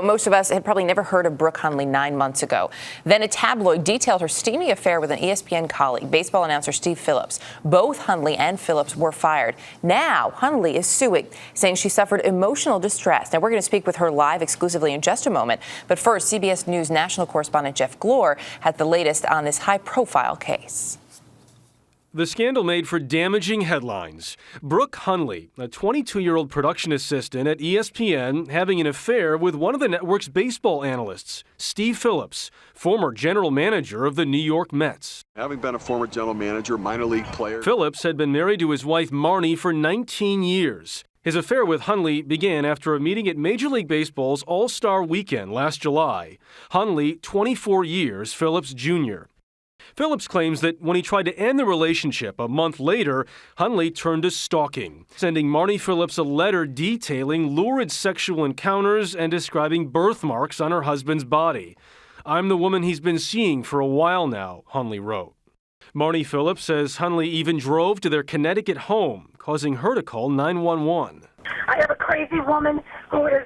Most of us had probably never heard of Brooke Hundley 9 months ago. Then a tabloid detailed her steamy affair with an ESPN colleague, baseball announcer Steve Phillips. Both Hundley and Phillips were fired. Now Hundley is suing, saying she suffered emotional distress. Now we're going to speak with her live exclusively in just a moment. But first, CBS News national correspondent Jeff Glor has the latest on this high-profile case. The scandal made for damaging headlines. Brooke Hundley, a 22-year-old production assistant at ESPN, having an affair with one of the network's baseball analysts, Steve Phillips, former general manager of the New York Mets. Having been a former general manager, minor league player. Phillips had been married to his wife Marnie for 19 years. His affair with Hundley began after a meeting at Major League Baseball's All-Star Weekend last July. Hundley, 24 years, Phillips Jr. Phillips claims that when he tried to end the relationship a month later, Hundley turned to stalking, sending Marnie Phillips a letter detailing lurid sexual encounters and describing birthmarks on her husband's body. "I'm the woman he's been seeing for a while now," Hundley wrote. Marnie Phillips says Hundley even drove to their Connecticut home, causing her to call 911. "I have a crazy woman who is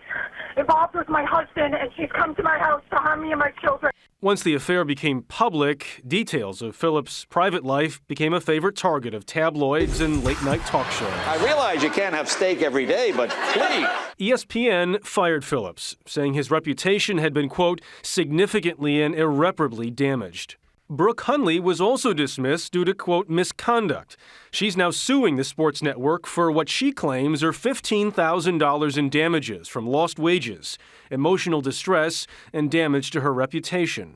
involved with my husband, and she's come to my house to harm me and my children." Once the affair became public, details of Phillips' private life became a favorite target of tabloids and late-night talk shows. I realize you can't have steak every day, but please. ESPN fired Phillips, saying his reputation had been, quote, significantly and irreparably damaged. Brooke Hundley was also dismissed due to, quote, misconduct. She's now suing the sports network for what she claims are $15,000 in damages from lost wages, emotional distress, and damage to her reputation.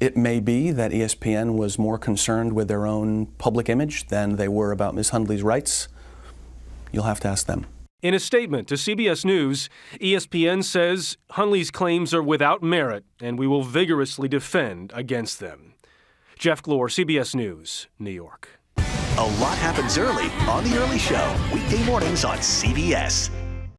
It may be that ESPN was more concerned with their own public image than they were about Ms. Hundley's rights. You'll have to ask them. In a statement to CBS News, ESPN says Hundley's claims are without merit, and we will vigorously defend against them. Jeff Glor, CBS News, New York. A lot happens early on The Early Show, weekday mornings on CBS.